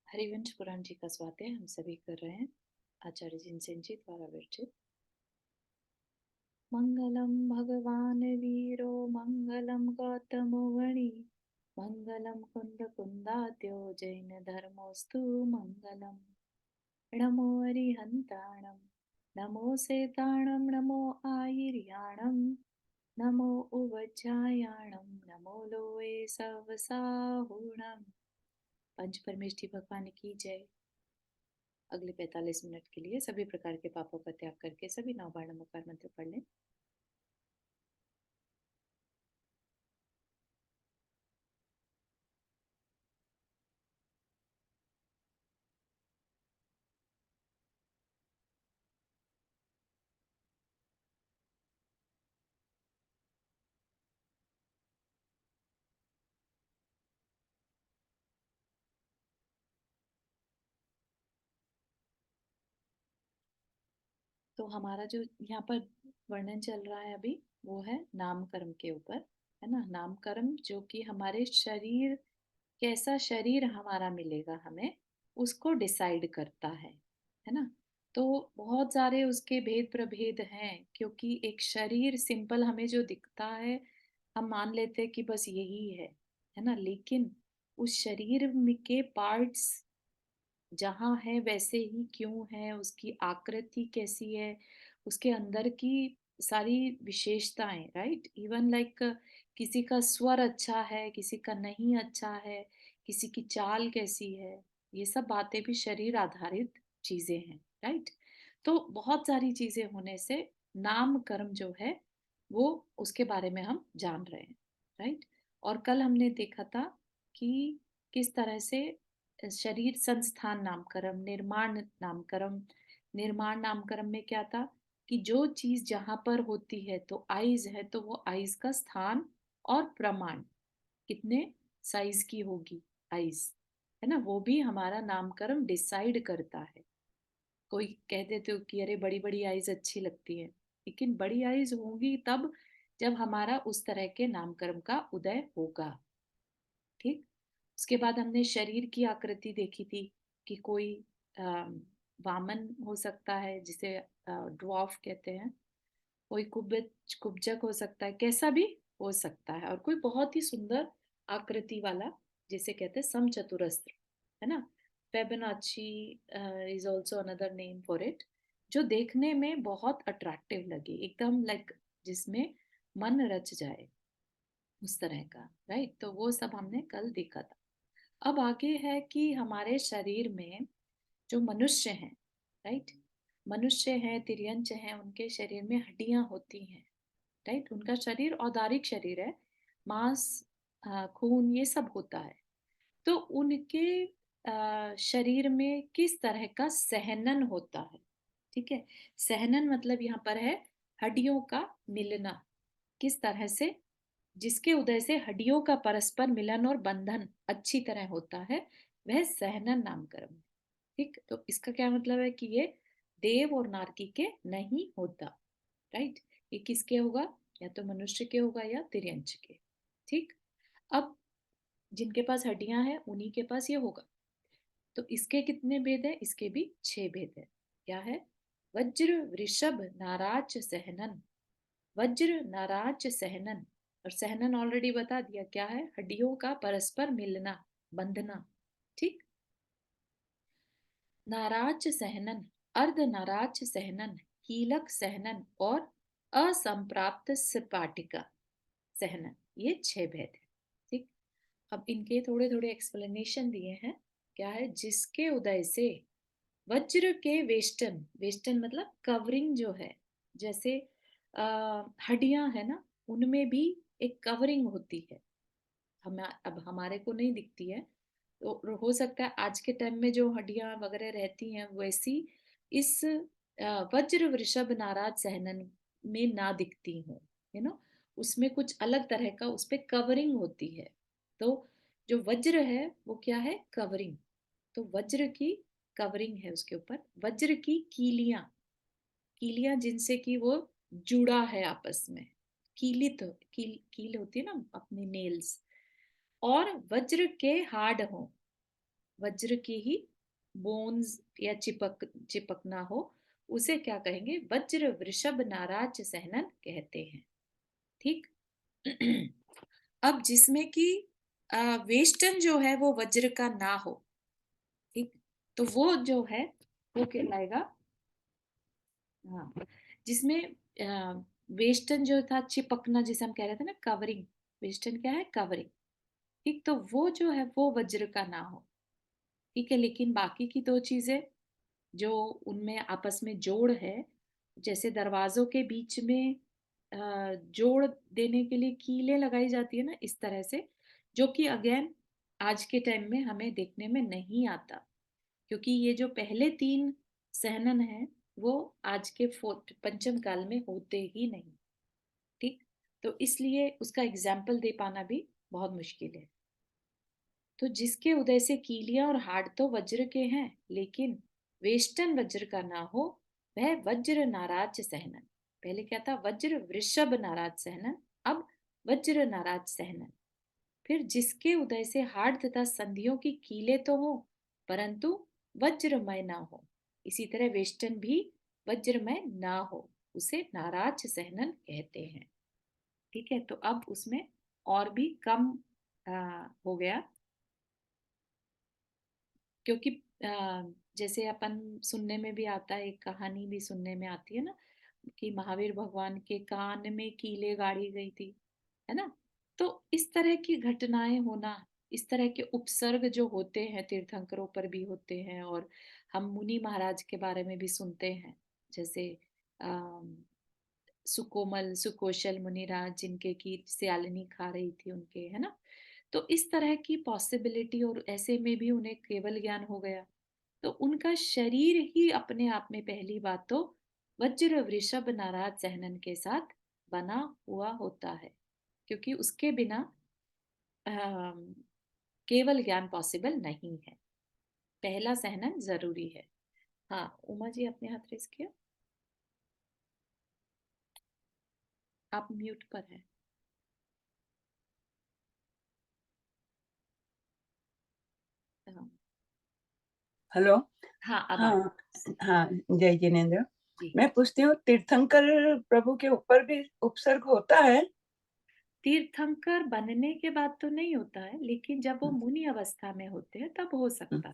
हरिवंश पुराण जी का स्वाध्याय हम सभी कर रहे हैं। आचार्य जिनसेन जी द्वारा विरचित। मंगलम भगवान वीरो मंगलम गौतमो वणि मंगलम कुंद कुंदाद्यो जैन धर्मोस्तु मंगलम। नमो अरिहंताणम नमो सेताणम नमो आयर्याणम नमो उवज्जायाणम नमो लोए सवसाहुणम। पंच परमेष्ठी भगवान की जय। अगले 45 मिनट के लिए सभी प्रकार के पापों का त्याग करके सभी नवबाण नमोकार मंत्र पढ़ लें। तो हमारा जो यहाँ पर वर्णन चल रहा है अभी वो है नाम कर्म के ऊपर, है ना। नाम कर्म जो कि हमारे शरीर, कैसा शरीर हमारा मिलेगा हमें, उसको डिसाइड करता है ना। तो बहुत सारे उसके भेद प्रभेद हैं, क्योंकि एक शरीर सिंपल हमें जो दिखता है हम मान लेते हैं कि बस यही है ना। लेकिन उस शरीर के पार्ट्स जहाँ है वैसे ही क्यों है, उसकी आकृति कैसी है, उसके अंदर की सारी विशेषताएं, राइट। इवन लाइक किसी का स्वर अच्छा है, किसी का नहीं अच्छा है, किसी की चाल कैसी है, ये सब बातें भी शरीर आधारित चीजें हैं, राइट। तो बहुत सारी चीजें होने से नाम कर्म जो है वो उसके बारे में हम जान रहे हैं, राइट। और कल हमने देखा था कि किस तरह से शरीर संस्थान नामकरण, निर्माण नामकरण। निर्माण नामकरण में क्या था कि जो चीज जहां पर होती है, तो आइज है तो वो आइज का स्थान और प्रमाण, कितने साइज की होगी आइज, है ना, वो भी हमारा नामकरण डिसाइड करता है। कोई कह देते हो कि अरे बड़ी बड़ी आइज अच्छी लगती है, लेकिन बड़ी आइज होंगी तब जब हमारा उस तरह के नामकरण का उदय होगा, ठीक। उसके बाद हमने शरीर की आकृति देखी थी कि कोई वामन हो सकता है जिसे ड्वार्फ कहते हैं, कोई कुब्जक हो सकता है, कैसा भी हो सकता है, और कोई बहुत ही सुंदर आकृति वाला जिसे कहते हैं समचतुरस्र, है ना। Fibonacci is also another name for it, जो देखने में बहुत अट्रैक्टिव लगे, एकदम लाइक जिसमें मन रच जाए, उस तरह का, राइट। तो वो सब हमने कल देखा था। अब आगे है कि हमारे शरीर में जो मनुष्य हैं, राइट, मनुष्य हैं, तिर्यंच हैं, उनके शरीर में हड्डियां होती हैं, राइट। उनका शरीर औदारिक शरीर है, मांस, खून, ये सब होता है। तो उनके शरीर में किस तरह का सहनन होता है, ठीक है। सहनन मतलब यहाँ पर है हड्डियों का मिलना, किस तरह से, जिसके उदय से हड्डियों का परस्पर मिलन और बंधन अच्छी तरह होता है, वह सहनन नामकरण है, ठीक। तो इसका क्या मतलब है कि ये देव और नारकी के नहीं होता, राइट। ये किसके होगा, या तो मनुष्य के होगा या तिर्यंच के, ठीक। अब जिनके पास हड्डियां हैं उन्हीं के पास ये होगा। तो इसके कितने भेद है, इसके भी 6 भेद है। क्या है, वज्र वृषभ नाराज सहनन। वज्र नाराज सहनन, और सहनन ऑलरेडी बता दिया क्या है, हड्डियों का परस्पर मिलना, बंधना, ठीक। नाराज सहनन, अर्ध नाराज सहनन, कीलक सहनन और असंप्राप्त सपाटिका सहनन, ये 6 भेद है, ठीक। अब इनके थोड़े थोड़े एक्सप्लेनेशन दिए हैं। क्या है, जिसके उदय से वज्र के वेष्टन, वेष्टन मतलब कवरिंग जो है, जैसे हड्डियां है ना, उनमें भी एक कवरिंग होती है, हम अब हमारे को नहीं दिखती है, तो हो सकता है आज के टाइम में जो हड्डियां वगैरह रहती हैं वैसी इस वज्र वृषभ नाराज सहनन में ना दिखती हो, यू नो। उसमें कुछ अलग तरह का उस पे कवरिंग होती है। तो जो वज्र है वो क्या है, कवरिंग। तो वज्र की कवरिंग है उसके ऊपर। वज्र की कीलियां, कीलियां जिनसे कि वो जुड़ा है आपस में, कीलित कील होती है ना अपने नेल्स, और वज्र के हार्ड हो, वज्र की ही बोन्स या चिपकना हो, उसे क्या कहेंगे? वज्र वृषभ नाराज सहनन कहते हैं। ठीक। अब जिसमें कि वेष्टन जो है वो वज्र का ना हो, ठीक, तो वो जो है वो कहलाएगा, हाँ, जिसमें वेस्टर्न जो था चिपकना, जिसे हम कह रहे थे ना कवरिंग, वेस्टर्न क्या है? कवरिंग। ठीक, तो वो जो है वो वज्र का ना हो। ठीक है, लेकिन बाकी की दो चीजें जो उनमें आपस में जोड़ है, जैसे दरवाजों के बीच में जोड़ देने के लिए कीलें लगाई जाती है ना, इस तरह से, जो कि अगेन आज के टाइम में हमें देखने में नहीं आता, क्योंकि ये जो पहले तीन सहनन है वो आज के फोर्थ पंचम काल में होते ही नहीं। ठीक, तो इसलिए उसका एग्जाम्पल दे पाना भी बहुत मुश्किल है। तो जिसके उदय से कीलियां और हाड़ तो वज्र के हैं, लेकिन वेष्टन वज्र का ना हो, वह वज्र नाराज सहनन। पहले क्या था? वज्र वृषभ नाराज सहनन, अब वज्र नाराज सहनन। फिर जिसके उदय से हाड़ तथा संधियों की कीले तो हो, परंतु वज्रमय ना हो। इसी तरह वेष्टन भी वज्रमय ना हो, उसे नाराज सहनन कहते हैं। ठीक है, तो अब उसमें और भी कम हो गया, क्योंकि जैसे अपन सुनने में भी आता है, एक कहानी भी सुनने में आती है ना, कि महावीर भगवान के कान में कीले गाड़ी गई थी, है ना। तो इस तरह की घटनाएं होना, इस तरह के उपसर्ग जो होते हैं तीर्थंकरों पर भी होते हैं, और हम मुनि महाराज के बारे में भी सुनते हैं, जैसे अम, सुकोमल सुकोशल मुनिराज, जिनके की स्यालिनी खा रही थी उनके, है ना। तो इस तरह की पॉसिबिलिटी, और ऐसे में भी उन्हें केवल ज्ञान हो गया, तो उनका शरीर ही अपने आप में पहली बात तो वज्र वृषभ नाराज सहनन के साथ बना हुआ होता है, क्योंकि उसके बिना अम, केवल ज्ञान पॉसिबल नहीं है। पहला सहनन जरूरी है। हाँ, उमा जी अपने हाथ रेस किया, आप म्यूट पर हैं। हाँ। हेलो। हाँ, अब आ हाँ हाँ, जय जिनेन्द्र। जी। मैं पूछती हूँ, तीर्थंकर प्रभु के ऊपर भी उपसर्ग होता है? तीर्थंकर बनने के बाद तो नहीं होता है, लेकिन जब वो मुनि अवस्था में होते हैं तब हो सकता है,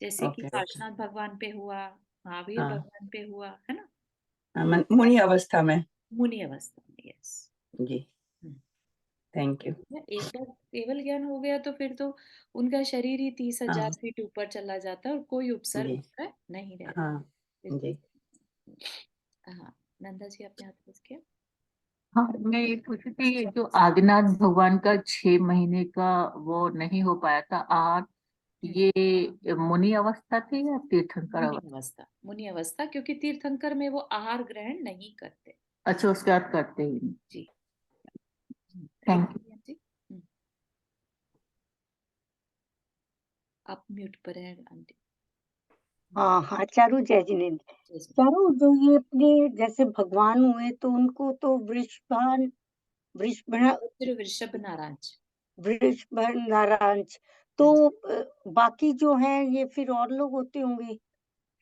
जैसे कि ओके ओके। पार्श्वनाथ भगवान पे हुआ, महावीर हाँ भगवान पे हुआ, है ना। हाँ, मुनि अवस्था में। मुनि अवस्था में, यस। Ji, thank you. एक बार केवल ज्ञान हो गया तो फिर तो उनका शरीर ही 30,000 हाँ फीट ऊपर चला जाता है और कोई उपसर्ग जी। उसका नहीं रहता। हाँ बिल्कुल। जी। हाँ, नंदा जी अपने हाथ में किया। हाँ, मैं ये पूछ रही थी, ये जो आदिनाथ भगवान का 6 महीने का वो नहीं हो पाया था आठ, ये मुनि अवस्था थी या तीर्थंकर मुनि अवस्था? अवस्था, मुनि अवस्था, क्योंकि तीर्थंकर में वो आहार ग्रहण नहीं करते। अच्छा, उसके बाद करते ही नहीं। जी। Thank you. प्रीति जी। आप म्यूट पर हैं आंटी। हाँ हाँ, चारू जय जिनेन्द्र। जैसे चारू, जो ये अपने जैसे भगवान हुए तो उनको तो वृषभान वज्र वृषभ नाराज। वृषभन नारायण, तो हाँ जी। बाकी जो हैं ये फिर और लोग होते होंगे,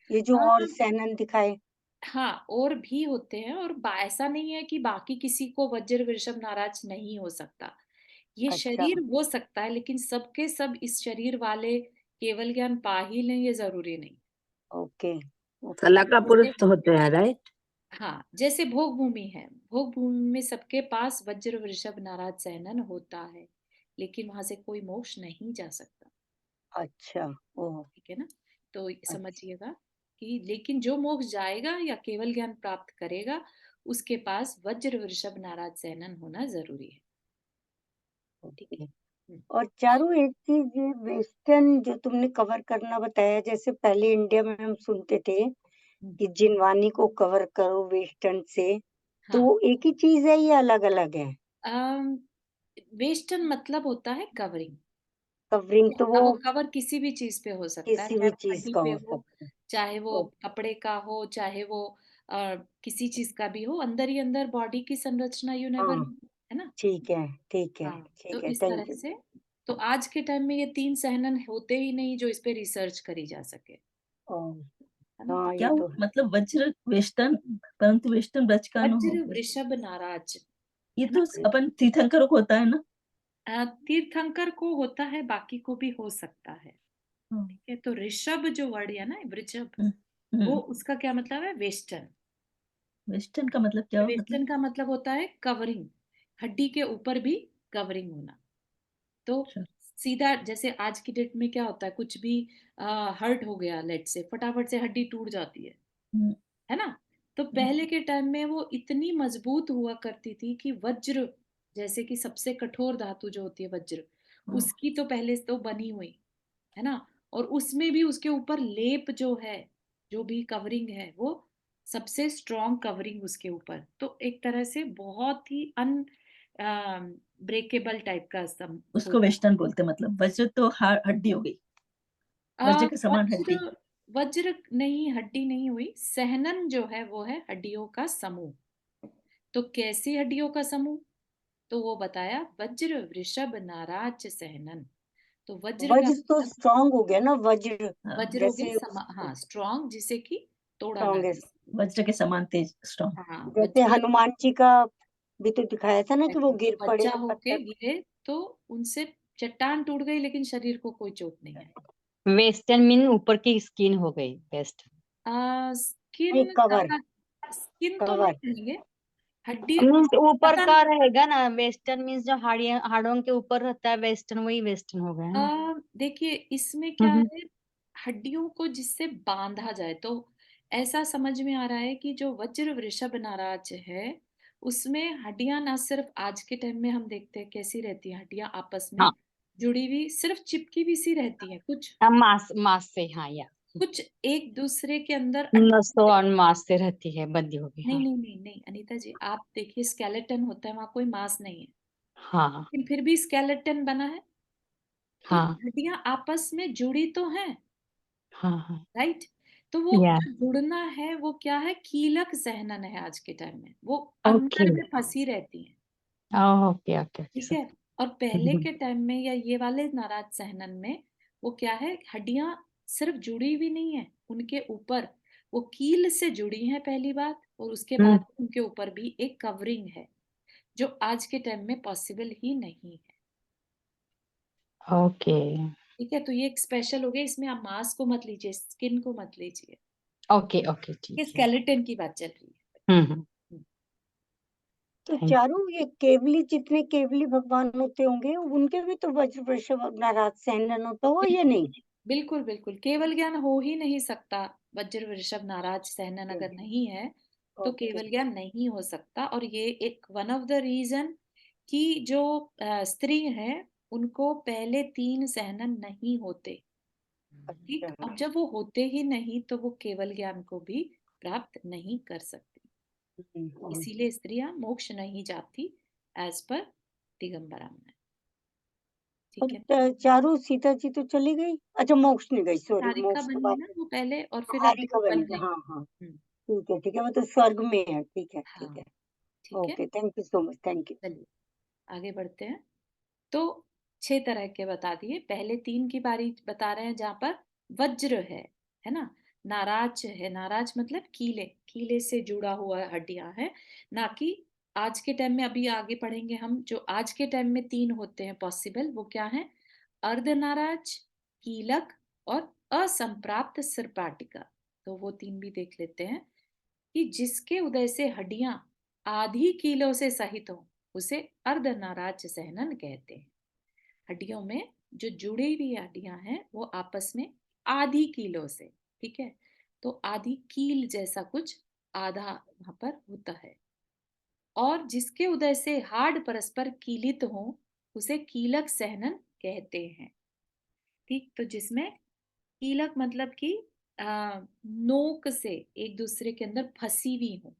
ये जो और हाँ, सैनन दिखाए। हाँ, और भी होते हैं, और ऐसा नहीं है कि बाकी किसी को वज्र वृषभ नाराज नहीं हो सकता। ये अच्छा। शरीर हो सकता है, लेकिन सबके सब इस शरीर वाले केवल ज्ञान पा ही लें, ये जरूरी नहीं। Okay okay. कला का पुरुष जैसे, तो होते हैं, राइट? हाँ, जैसे भोग भूमि है, भोग भूमि में सबके पास वज्र वृषभ नाराज सहनन होता है, लेकिन वहां से कोई मोक्ष नहीं जा सकता। अच्छा। ओह। ठीक है ना। तो अच्छा। समझिएगा कि लेकिन जो मोक्ष जाएगा या केवल ज्ञान प्राप्त करेगा, उसके पास वज्र वृषभ नाराज सहनन होना जरूरी है। ठीक है। ओके। हम्म। और चारू, एक चीज ये वेस्टर्न जो तुमने कवर करना बताया, जैसे पहले इंडिया में हम सुनते थे हम्म। कि जिनवानी को कवर करो वेस्टर्न से, तो हाँ। वो एक ही चीज है या अलग अलग है? वेस्टर्न मतलब होता है कवरिंग। ठीक कवरिंग है, तो अब वो वो कवर किसी भी चीज पे हो सकता है, किसी चाहे भी वो चीज हड्डी का पे हो हो, सकता है। चाहे वो ओ, कपड़े का हो, चाहे वो किसी चीज का भी हो, अंदर ही अंदर बॉडी की संरचना यू नेवर हाँ, नो, है ना। ठीक है ठीक है हाँ, तो ठीक है, इस थैंक तरह यू। से तो आज के टाइम में ये 3 सहनन होते ही नहीं जो इस पे रिसर्च करी जा सके, ओ, है ना? हाँ, क्या ये वो तो है। मतलब वज्र वेस्टर्न, परंतु वेस्टर्न ब्रज का न वज्र, हो, वृषभ, नाराज, ये है ना? तो अपन तीर्थंकरों को होता है ना। तीर्थंकर को होता है, बाकी को भी हो सकता है, हम्म, ठीक है? तो ऋषभ जो वर्ड है ना, वृषभ, हम्म, वो हम्म। उसका क्या मतलब है? वेस्टर्न। वेस्टर्न का मतलब क्या हो, मतलब वेस्टर्न का मतलब होता है कवरिंग, हड्डी के ऊपर भी कवरिंग होना। तो अच्छा। सीधा जैसे आज की डेट में क्या होता है, कुछ भी हर्ट हो गया लेट से, फटाफट से हड्डी टूट जाती हम्म, है ना? तो पहले के टाइम में वो इतनी मजबूत हुआ करती थी कि वज्र, जैसे कि सबसे कठोर धातु जो होती है वज्र, हाँ, उसकी तो पहले से तो बनी हुई, है ना? और उसमें भी उसके ऊपर लेप जो है, जो भी कवरिंग है, वो सबसे स्ट्रॉन्ग कवरिंग उसके ऊपर, तो एक तरह से बहुत ही अन ब्रेकेबल टाइप का सम उसको होता है। वेस्टर्न बोलते हैं, मतलब वज्र तो हड्डी हो गई, वज्र के समान वज्र, हड्डी। वज्र नहीं, हड्डी नहीं हुई, सहनन जो है वो है हड्डियों का समूह। तो कैसी हड्डियों का समूह? तो वो बताया वज्र, वृषभ, नाराज, सहनन। तो वज्र का वज्र तो मतलब, स्ट्रांग हो गया ना, वज्र हाँ, वज्र हो गया जैसे हाँ स्ट्रॉन्ग, जिसे कि तोड़ा ना जा स्ट्रॉन्गेस्ट। सके। वज्र के समान तेज, स्ट्रॉन्ग। हाँ, जैसे वज्र, हनुमान जी का भी तो दिखाया था ना कि वो जो गिर पड़े बच्चा होके पत्थर पे। गिरे तो उनसे चट्टान टूट गई, लेकिन शरीर को कोई चोट नहीं आई। वेस्टर्न मीन ऊपर की स्किन हो गई वेस्ट। नहीं, स्किन, कवर, स्किन तो नहीं कवर। कहेंगे, हड्डी, मीन्स ऊपर पता का नहीं। रहेगा ना, वेस्टर्न मीन्स जो हाड़ों के ऊपर रहता है वेस्टर्न, वही वेस्टर्न हो गया है ना। देखिए इसमें क्या हम्म। है, हड्डियों को जिससे बांधा जाए, तो ऐसा समझ में आ रहा है कि जो वज्र, वृषभ, नाराज है, उसमें हड्डियां ना सिर्फ आज के टाइम में हम देखते हैं कैसी रहती हैं, हड्डियां आपस में हाँ, जुड़ी हुई, सिर्फ चिपकी हुई सी रहती हैं, कुछ मांस मांस से, हाँ या कुछ एक दूसरे के अंदर नसों attach- और मांस से रहती है, बंधी होगी। नहीं हाँ नहीं नहीं नहीं अनीता जी, आप देखिए स्केलेटन होता है, वहां कोई मांस नहीं है, हाँ लेकिन फिर भी स्केलेटन बना है। तो हाँ हड्डियां आपस में जुड़ी तो हैं, हाँ हाँ। राइट? तो वो या जो जुड़ना है वो क्या है? कीलक सहनन है आज के टाइम में, वो ओके, अंदर में फंसी रहती है, ओके ओके ओके ठीक सब। है? और पहले के टाइम में या ये वाले नाराज सहनन में वो क्या है, हड्डियां सिर्फ जुड़ी हुई नहीं है, उनके ऊपर वो कील से जुड़ी हैं पहली बात, और उसके हम्म, बाद उनके ऊपर भी एक कवरिंग है, जो आज के टाइम में पॉसिबल ही नहीं है, ओके ठीक है? तो ये एक स्पेशल हो गया, इसमें आप मांस को मत लीजिए, स्किन को मत लीजिए, ओके ओके ये ठीक है। स्केलेटन की बात चल रही हम्म। है। तो थैंक चारू, ये केवली, जितने केवली भगवान होते होंगे उनके भी तो वज्र, वृषभ, नाराज, सहनन होता हो या बिल्कुल नहीं? बिल्कुल बिल्कुल, केवल ज्ञान हो ही नहीं सकता, वज्र, वृषभ, नाराज, सहनन अगर नहीं है तो ओके। केवल ज्ञान नहीं हो सकता। और ये एक वन ऑफ द रीजन कि जो स्त्री है, उनको पहले 3 सहनन नहीं होते, ठीक? अच्छा। अब जब वो होते ही नहीं तो वो केवल ज्ञान को भी प्राप्त नहीं कर सकती, हम्म। इसीलिए स्त्रियां मोक्ष नहीं जाती, एज पर दिगंबरा में, और ठीक है? चारू, सीता जी तो चली गई, अच्छा मोक्ष नहीं गई, सॉरी, हारिका मोक्ष तो बनी बाद ना में। वो पहले, और फिर अभी हारिका वो बनी बन है, गई। हाँ हाँ। हम्म, ठीक है, वो तो स्वर्ग में है, ठीक है ठीक हाँ, है। ठीक है, okay, thank you so much, thank you. चलिए आगे बढ़ते हैं। तो 6 तरह के बता दिए, पहले 3 की बारी बता रहे हैं जहां पर वज्र है ना? नाराज है, नाराज मतलब कीले, कीले से जुड़ा हुआ हड्डियां है, ना कि आज के टाइम में, अभी आगे पढ़ेंगे हम, जो आज के टाइम में 3 होते हैं पॉसिबल, वो क्या है? अर्धनाराज, कीलक और असंप्राप्त सिरपाटिका। तो वो 3 भी देख लेते हैं कि जिसके उदय से हड्डियां आधी कीलो से सहित हो, उसे अर्धनाराज सहनन कहते हैं। हड्डियों में जो जुड़ी हुई हड्डियां हैं वो आपस में आधी कीलो से, ठीक है? तो आधी कील जैसा कुछ आधा वहां पर होता है, और जिसके उदय से हाड़ परस्पर कीलित हो, उसे कीलक सहनन कहते हैं, ठीक? तो जिसमें कीलक मतलब कि नोक से एक दूसरे के अंदर फंसी हुई हो,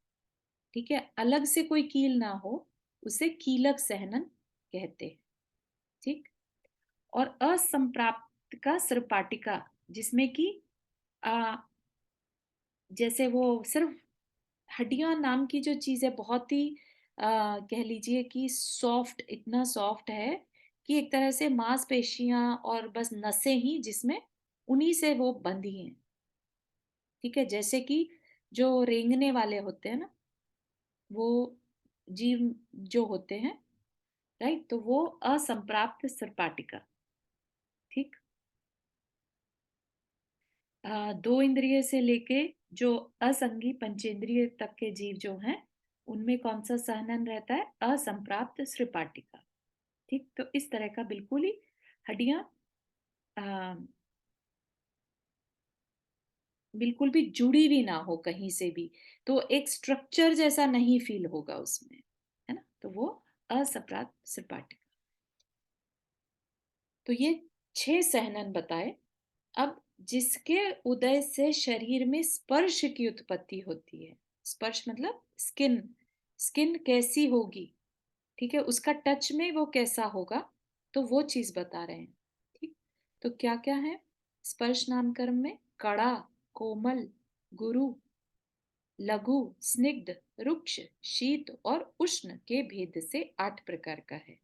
ठीक है, अलग से कोई कील ना हो, उसे कीलक सहनन कहते हैं, ठीक? और असंप्राप्त का सृपाटिका, जिसमें कि आ, जैसे वो सिर्फ हड्डियां नाम की जो चीज है, बहुत ही कह लीजिए कि सॉफ्ट, इतना सॉफ्ट है कि एक तरह से मांसपेशियां और बस नसें ही जिसमें उन्हीं से वो बंधी हैं। ठीक है, जैसे कि जो रेंगने वाले होते हैं ना, वो जीव जो होते हैं, राइट, तो वो असंप्राप्त सृपाटिका। ठीक। दो इंद्रिय से लेके जो असंगी पंचेंद्रिय तक के जीव जो हैं, उनमें कौन सा सहनन रहता है? असंप्राप्त सृपाटिका। ठीक, तो इस तरह का बिल्कुल ही हड्डियां बिल्कुल भी जुड़ी भी ना हो कहीं से भी, तो एक स्ट्रक्चर जैसा नहीं फील होगा उसमें, है ना, तो वो असंप्राप्त सृपाटिका। तो ये 6 सहनन बताए। अब जिसके उदय से शरीर में स्पर्श की उत्पत्ति होती है, स्पर्श मतलब स्किन, स्किन कैसी होगी, ठीक है, उसका टच में वो कैसा होगा, तो वो चीज बता रहे हैं। ठीक, तो क्या क्या है स्पर्श नामकरण में? कड़ा, कोमल, गुरु, लघु, स्निग्ध, रुक्ष, शीत और उष्ण के भेद से 8 प्रकार का है।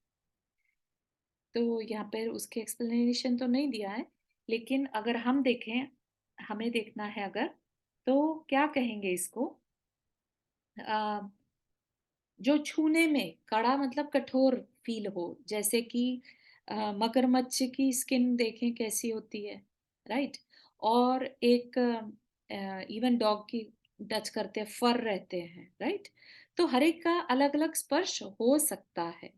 तो यहाँ पर उसके एक्सप्लेनेशन तो नहीं दिया है, लेकिन अगर हम देखें, हमें देखना है अगर, तो क्या कहेंगे इसको? जो छूने में कड़ा मतलब कठोर फील हो, जैसे कि मगरमच्छ की स्किन देखें कैसी होती है, राइट, और एक इवन डॉग की टच करते हैं, फर रहते हैं, राइट, तो हर एक का अलग अलग स्पर्श हो सकता है,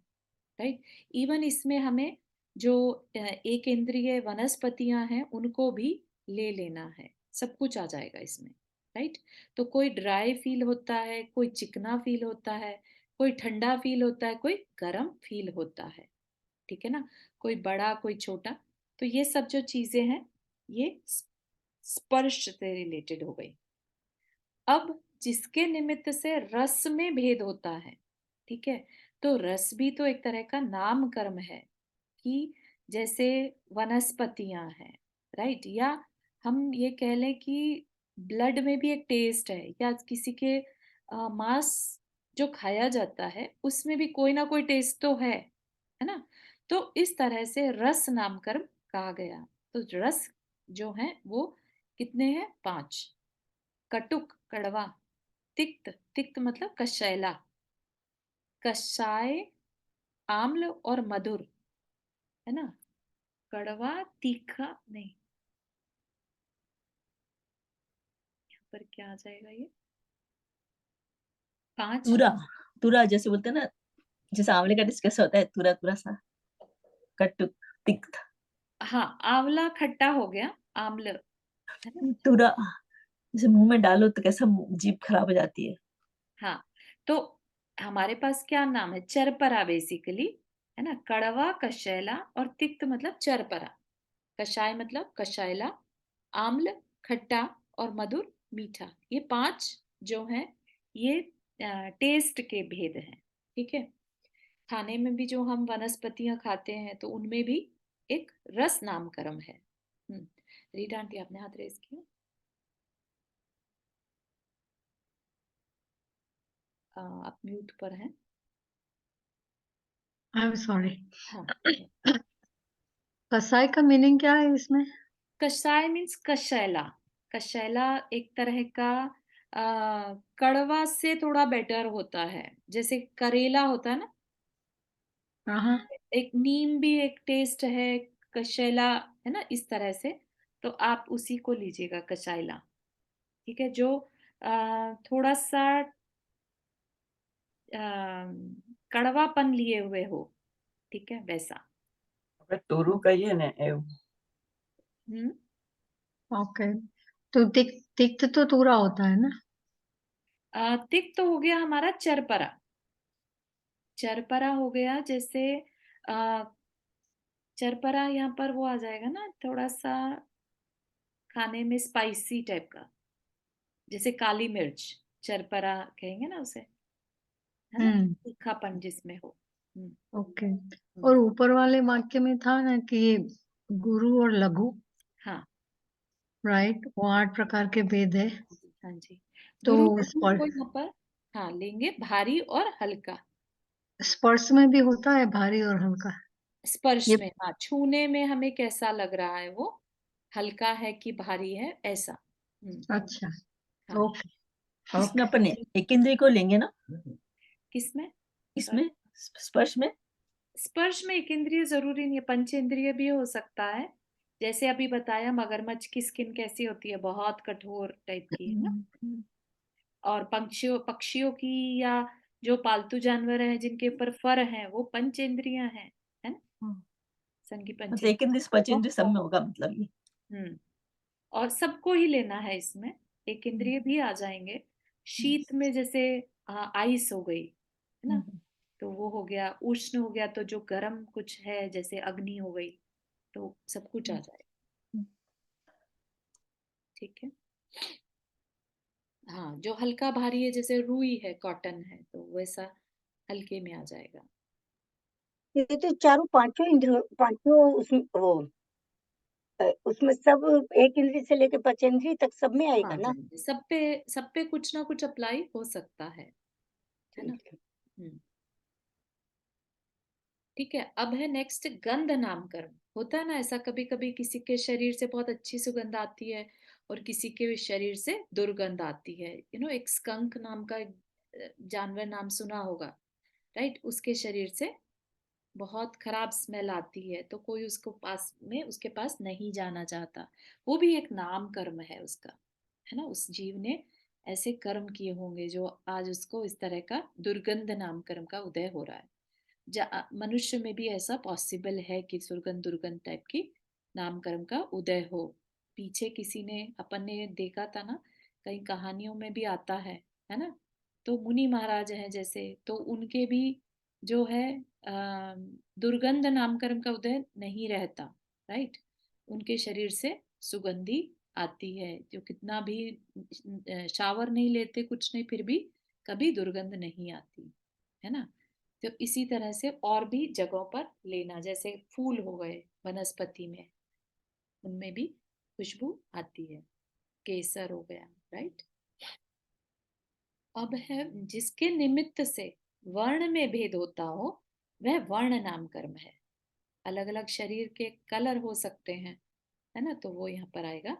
राइट। इवन इसमें हमें जो एक इंद्रिय वनस्पतियां हैं उनको भी ले लेना है, सब कुछ आ जाएगा इसमें, राइट। तो कोई ड्राई फील होता है, कोई चिकना फील होता है, कोई ठंडा फील होता है, कोई गर्म फील होता है, ठीक है ना, कोई बड़ा कोई छोटा। तो ये सब जो चीजें हैं ये स्पर्श से रिलेटेड हो गई। अब जिसके निमित्त से रस में भेद होता है, ठीक है, तो रस भी तो एक तरह का नाम कर्म है, कि जैसे वनस्पतियां हैं, राइट, या हम ये कह लें कि ब्लड में भी एक टेस्ट है, या किसी के मांस जो खाया जाता है उसमें भी कोई ना कोई टेस्ट तो है ना। तो इस तरह से रस नामकर्म कहा गया। तो रस जो है वो कितने हैं? 5। कटुक कड़वा, तिक्त, तिक्त मतलब कषैला, कषाय, आम्ल और मधुर, है ना, कड़वा, तीखा नहीं, यहाँ पर क्या आ जाएगा ये? 5। तुरा, तुरा जैसे बोलते हैं ना, जैसे आंवले का टेस्ट कैसा होता है, तुरा तुरा सा, कटुक, तिक्त। हाँ, आंवला खट्टा हो गया, आम्ल, है ना। तुरा जैसे मुंह में डालो तो कैसा जीभ खराब हो जाती है। हाँ, तो हमारे पास क्या नाम है? चरपरा बेसिकली, है ना, कड़वा, कषैला और तिक्त मतलब चरपरा। कषाय मतलब कषैला, आम्ल खट्टा और मधुर मीठा। ये 5 जो हैं ये टेस्ट के भेद हैं, ठीक है। खाने में भी जो हम वनस्पतियां खाते हैं तो उनमें भी एक रस नामकरण है। रीटा आंटी आपने हाथ रेज किया। आप म्यूट पर हैं। I am sorry. हाँ, कसाई का मीनिंग क्या है इसमें? कषाय मीन्स कषैला। कषैला एक तरह का कड़वा से थोड़ा बेटर होता है, जैसे करेला होता है ना, हाँ एक नीम भी एक टेस्ट है, कषैला, है ना, इस तरह से। तो आप उसी को लीजिएगा कषैला, ठीक है, जो थोड़ा सा कड़वापन लिए हुए हो, ठीक है, वैसा। तोरू का ये ना हम्म। ओके। तो तिक्त तो तुरा होता है ना? तिक्त तो हो गया हमारा चरपरा। चरपरा हो गया, जैसे आ, चरपरा यहाँ पर वो आ जाएगा ना, थोड़ा सा खाने में स्पाइसी टाइप का, जैसे काली मिर्च, चरपरा कहेंगे ना उसे, है ना, तीखापन जिसमें हो। ओके। और ऊपर वाले वाक्य में था ना कि ये गुरु और लघु, हाँ, राइट, वो 8 प्रकार के भेद है। हाँ जी। तो गुरु लघु को यहाँ पर हाँ लेंगे, भारी और हल्का। स्पर्श में भी होता है भारी और हल्का? स्पर्श ये में, हाँ, छूने में हमें कैसा लग रहा है, वो हल्का है कि भारी है, ऐसा। अच्छा, हाँ। ओके इसमें ओके। अपन एक इंद्रिय को लेंगे ना, किसमें? इसमें स्पर्श में। स्पर्श में एक इंद्रिय जरूरी नहीं है, पंचेंद्रिय भी हो सकता है। जैसे अभी बताया, मगरमच्छ की स्किन कैसी होती है, बहुत कठोर टाइप की, है ना। और पक्षियों की, या जो पालतू जानवर हैं जिनके ऊपर फर हैं, वो पंचेंद्रिय हैं, है ना, संगी मतलब एक इंद्रिय पंचेंद्रिय। पंचेंद्रिय सब में होगा, मतलब ये। हम्म और सबको ही लेना है इसमें, एक इंद्रिय भी आ जाएंगे। शीत में जैसे आइस हो गई, है ना, तो वो हो गया। उष्ण हो गया तो जो गर्म कुछ है, जैसे अग्नि हो गई, तो सब कुछ आ जाएगा। ठीक है। हाँ, जो हल्का भारी है, जैसे रुई है, कॉटन है, तो वैसा हल्के में आ जाएगा। ये तो चारों पांचों इंद्रियों, पांचों उसमें वो उसमें सब एक इंद्रिय से लेकर पंचेंद्रिय तक सब में आएगा हाँ, ना। सब पे कुछ ना कुछ अप्लाई हो सकता है ना। ठीक है। हम्म ठीक है। अब है नेक्स्ट, गंध नाम कर्म। होता है ना ऐसा, कभी कभी किसी के शरीर से बहुत अच्छी सुगंध आती है और किसी के शरीर से दुर्गंध आती है। एक स्कंक नाम का एक जानवर नाम सुना होगा, राइट। उसके शरीर से बहुत खराब स्मेल आती है, तो कोई उसके पास नहीं जाना चाहता। वो भी एक नाम कर्म है उसका, है ना। उस जीव ने ऐसे कर्म किए होंगे जो आज उसको इस तरह का दुर्गंध नाम कर्म का उदय हो रहा है। मनुष्य में भी ऐसा पॉसिबल है कि सुर्गंध दुर्गंध टाइप की नाम कर्म का उदय हो। पीछे किसी ने, अपन ने देखा था ना, कई कहानियों में भी आता है ना। तो मुनि महाराज हैं जैसे, तो उनके भी जो है दुर्गंध नाम कर्म का उदय नहीं रहता, राइट। उनके शरीर से सुगंधी आती है, जो कितना भी शावर नहीं लेते, कुछ नहीं, फिर भी कभी दुर्गंध नहीं आती, है ना। तो इसी तरह से और भी जगहों पर लेना, जैसे फूल हो गए वनस्पति में, उनमें भी खुशबू आती है। केसर हो गया, राइट। अब है, जिसके निमित्त से वर्ण में भेद होता हो, वह वर्ण नाम कर्म है। अलग अलग शरीर के कलर हो सकते हैं, है ना, तो वो यहाँ पर आएगा।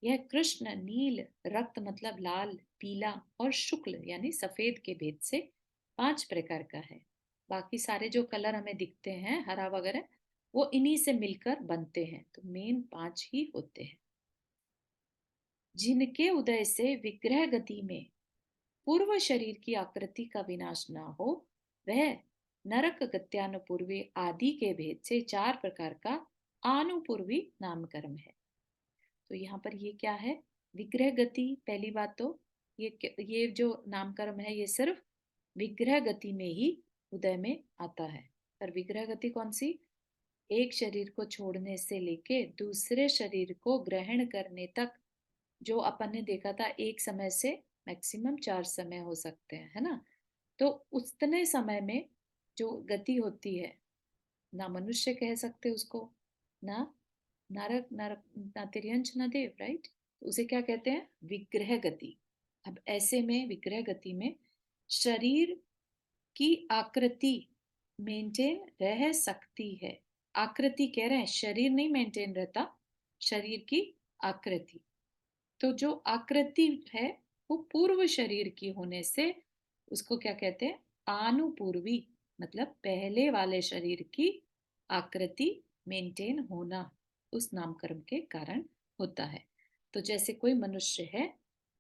यह कृष्ण, नील, रक्त मतलब लाल, पीला और शुक्ल यानी सफेद के भेद से 5 प्रकार का है। बाकी सारे जो कलर हमें दिखते हैं, हरा वगैरह, वो इन्हीं से मिलकर बनते हैं, तो मेन 5 ही होते हैं। जिनके उदय से विग्रह गति में पूर्व शरीर की आकृति का विनाश ना हो, वह नरक, गत्यानुपूर्वी आदि के भेद से 4 प्रकार का आनुपूर्वी नामकर्म है। तो यहाँ पर ये क्या है, विग्रह गति। पहली बात तो ये जो नामकर्म है, ये सिर्फ विग्रह गति में ही उदय में आता है। पर विग्रह गति कौन सी? एक शरीर को छोड़ने से लेके दूसरे शरीर को ग्रहण करने तक, जो अपन ने देखा था, एक समय से मैक्सिमम 4 समय हो सकते हैं, है ना। तो उतने समय में जो गति होती है, ना मनुष्य कह सकते उसको, ना नरक, नरक ना तिर्यंच ना देव, राइट। उसे क्या कहते हैं? विग्रह गति। अब ऐसे में विग्रह गति में शरीर की आकृति मेंटेन रह सकती है। आकृति कह रहे हैं, शरीर नहीं मेंटेन रहता, शरीर की आकृति। तो जो आकृति है वो पूर्व शरीर की होने से उसको क्या कहते हैं? आनुपूर्वी, मतलब पहले वाले शरीर की आकृति मेंटेन होना उस नामकर्म के कारण होता है। तो जैसे कोई मनुष्य है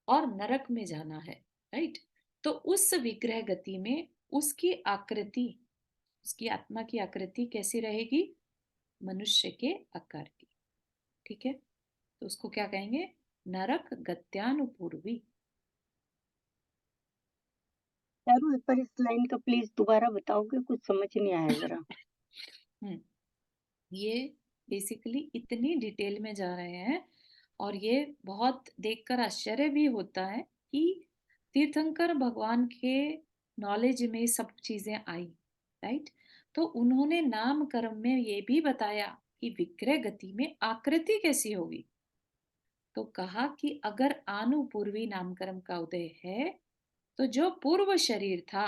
और नरक में जाना है, राइट, तो उस विग्रह गति में उसकी आकृति, उसकी आत्मा की आकृति कैसी रहेगी? मनुष्य के आकार की। ठीक है, तो उसको क्या कहेंगे? नरक गत्यानुपूर्वी। चारू एक बार इस लाइन का प्लीज दोबारा बताओगे, कुछ समझ नहीं आया जरा। हम्म ये बेसिकली इतनी डिटेल में जा रहे हैं, और ये बहुत देखकर आश्चर्य भी होता है कि तीर्थंकर भगवान के नॉलेज में सब चीजें आई, राइट। तो उन्होंने नाम कर्म में ये भी बताया कि विग्रह गति में आकृति कैसी होगी। तो कहा कि अगर आनुपूर्वी नामकर्म का उदय है, तो जो पूर्व शरीर था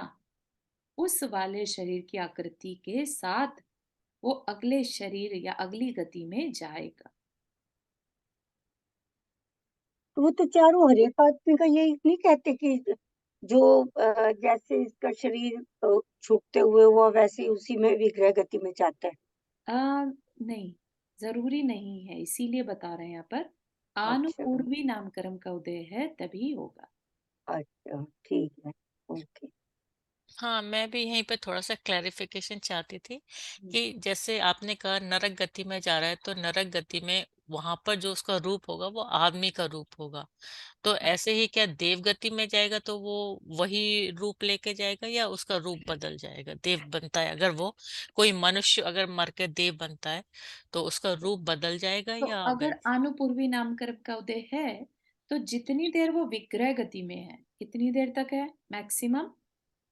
उस वाले शरीर की आकृति के साथ वो अगले शरीर या अगली गति में जाएगा। तो वो तो चारों हर एक आदमी का यही नहीं कहते कि जो जैसे इसका शरीर छूटते हुए हुआ वैसे ही उसी में विग्रह गति में जाता है। नहीं, जरूरी नहीं है, इसीलिए बता रहे हैं यहाँ पर अच्छा आनुपूर्वी नामकरण का उदय है तभी होगा। अच्छा, ठीक है, ओके। हाँ, मैं भी यहीं पे थोड़ा सा क्लैरिफिकेशन चाहती थी कि जैसे आपने कहा नरक गति में जा रहा है, तो नरक गति में वहां पर जो उसका रूप होगा वो आदमी का रूप होगा। तो ऐसे ही क्या देव गति में जाएगा तो वो वही रूप लेके जाएगा या उसका रूप बदल जाएगा? देव बनता है अगर वो कोई मनुष्य अगर मर के देव बनता है तो उसका रूप बदल जाएगा तो या अगर आनुपूर्वी नामकरण का उदय है तो जितनी देर वो विग्रह गति में है, कितनी देर तक है? मैक्सिमम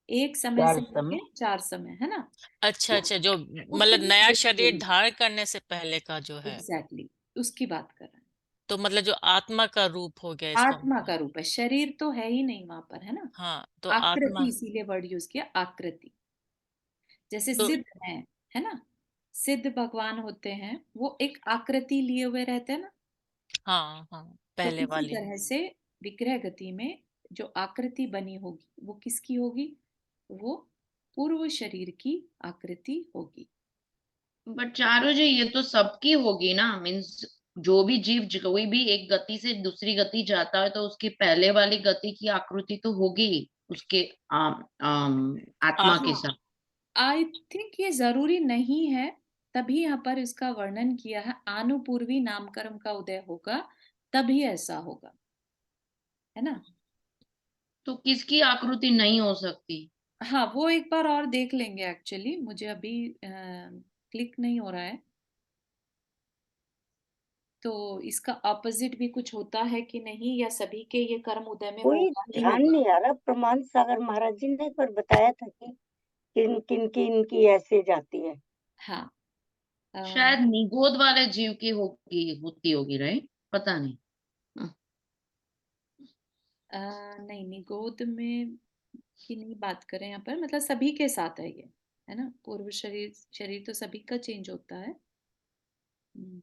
एक समय चार से लेके समय। 4 समय, है ना? अच्छा तो अच्छा, जो मतलब उतनी नया देर शरीर होगी। धारण करने से पहले का जो है, एग्जैक्टली, उसकी बात कर रहे हैं। तो मतलब जो आत्मा का रूप हो गया इसका आत्मा मतलब। का रूप है, शरीर तो है ही नहीं वहां पर, है ना? हाँ, तो आकृति, आत्मा इसीलिए वर्ड यूज किया, आकृति। जैसे तो सिद्ध है ना? सिद्ध भगवान होते हैं, वो एक आकृति लिए हुए रहते हैं ना। हाँ हाँ, तो पहले इसी वाली। तरह से विग्रह गति में जो आकृति बनी होगी वो किसकी होगी? वो पूर्व शरीर की आकृति होगी। बट चारों जी ये तो सबकी होगी ना, मीन्स जो भी जीव कोई भी एक गति से दूसरी गति जाता है तो उसकी पहले वाली गति की आकृति तो होगी ही उसके आत्मा के हाँ, साथ। आई थिंक ये जरूरी नहीं है, तभी यहाँ पर इसका वर्णन किया है, आनुपूर्वी नामकरण का उदय होगा तभी ऐसा होगा, है ना? तो किसकी आकृति नहीं हो सकती? हाँ, वो एक बार और देख लेंगे, एक्चुअली मुझे अभी क्लिक नहीं हो रहा है। तो इसका ऑपोजिट भी कुछ होता है कि नहीं, या सभी के ये कर्म उदय में कोई होगा ही ध्यान होगा? नहीं आ रहा। प्रमाण सागर महाराज जी ने एक बार बताया था कि किन किन की इनकी ऐसे जाती है। हाँ। शायद निगोद वाले जीव की होती होगी, राइट? पता नहीं। नहीं, निगोद में की नहीं बात करें यहाँ पर, मतलब सभी के साथ है ये, है ना? पूर्व शरीर शरीर तो सभी का चेंज होता है। हम्म,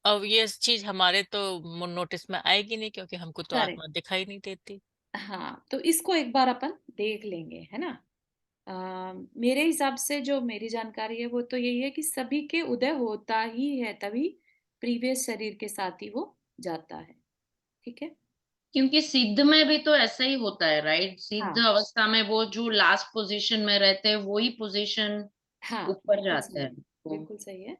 अब ये चीज हमारे तो नोटिस में आएगी नहीं क्योंकि हमको तो करेक्ट। आत्मा दिखाई नहीं देती। हाँ, तो इसको एक बार अपन देख लेंगे, है ना? मेरे हिसाब से जो मेरी जानकारी है वो तो यही है कि सभी के उदय होता ही है, तभी प्रीवियस शरीर के साथ ही वो जाता है। ठीक है। क्योंकि सिद्ध में भी तो ऐसा ही होता है, राइट? सिद्ध हाँ अवस्था में वो जो लास्ट पोजीशन में रहते हैं वही पोजीशन हाँ, ऊपर बिल्कुल जाता सही है है, तो। बिल्कुल सही है।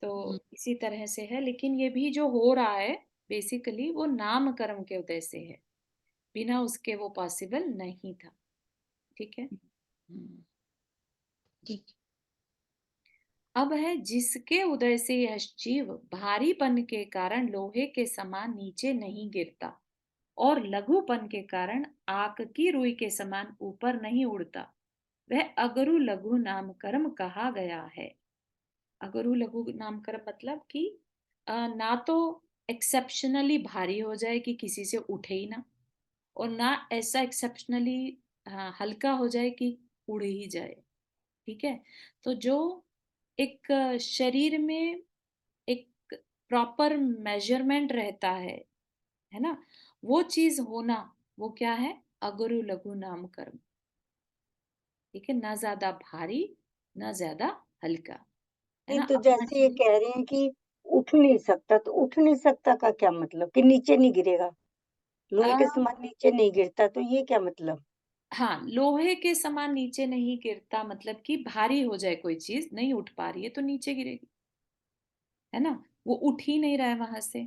तो इसी तरह से है, लेकिन ये भी जो हो रहा है बेसिकली वो नाम कर्म के उदय से है, बिना उसके वो पॉसिबल नहीं था। ठीक है। हम्म, ठीक। अब है जिसके उदय से यह जीव भारीपन के कारण लोहे के समान नीचे नहीं गिरता और लघुपन के कारण आग की रुई के समान ऊपर नहीं उड़ता, वह अगरु लघु नाम कर्म कहा गया है। अगरु लघु नाम कर्म मतलब कि ना तो एक्सेप्शनली भारी हो जाए कि किसी से उठे ही ना, और ना ऐसा एक्सेप्शनली हल्का हो जाए कि उड़ ही जाए। ठीक है। तो जो एक शरीर में एक प्रॉपर मेजरमेंट रहता है ना, वो चीज होना, वो क्या है? अगरु लघु नाम कर्म। ठीक है, ना ज्यादा भारी ना ज्यादा हल्का, है नहीं ना? तो अपना जैसे ये शरीर। कह रहे हैं कि उठ नहीं सकता, तो उठ नहीं सकता का क्या मतलब? कि नीचे नहीं गिरेगा, लोहे के आ, समान नीचे नहीं गिरता, तो ये क्या मतलब? हाँ, लोहे के समान नीचे नहीं गिरता मतलब कि भारी हो जाए कोई चीज, नहीं उठ पा रही है तो नीचे गिरेगी, है ना? वो उठ ही नहीं रहा है वहां से।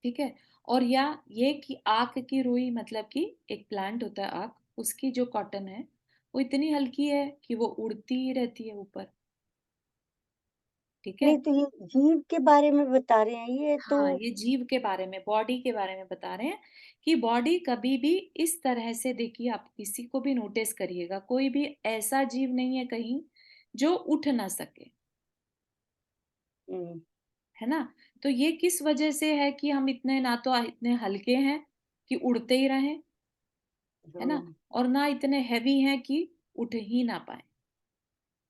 ठीक है। और या ये कि आक की रुई मतलब कि एक प्लांट होता है आक, उसकी जो कॉटन है वो इतनी हल्की है कि वो उड़ती ही रहती है ऊपर। ठीक है। नहीं तो ये जीव के बारे में बता रहे हैं, ये तो हाँ, ये जीव के बारे में, बॉडी के बारे में बता रहे हैं कि बॉडी कभी भी इस तरह से, देखिए आप किसी को भी नोटिस करिएगा, कोई भी ऐसा जीव नहीं है कहीं जो उठ ना सके, हम्म, है ना? तो ये किस वजह से है कि हम इतने, ना तो इतने हल्के हैं कि उड़ते ही रहें, है ना, हाँ। और ना इतने हैवी हैं कि उठ ही ना पाए।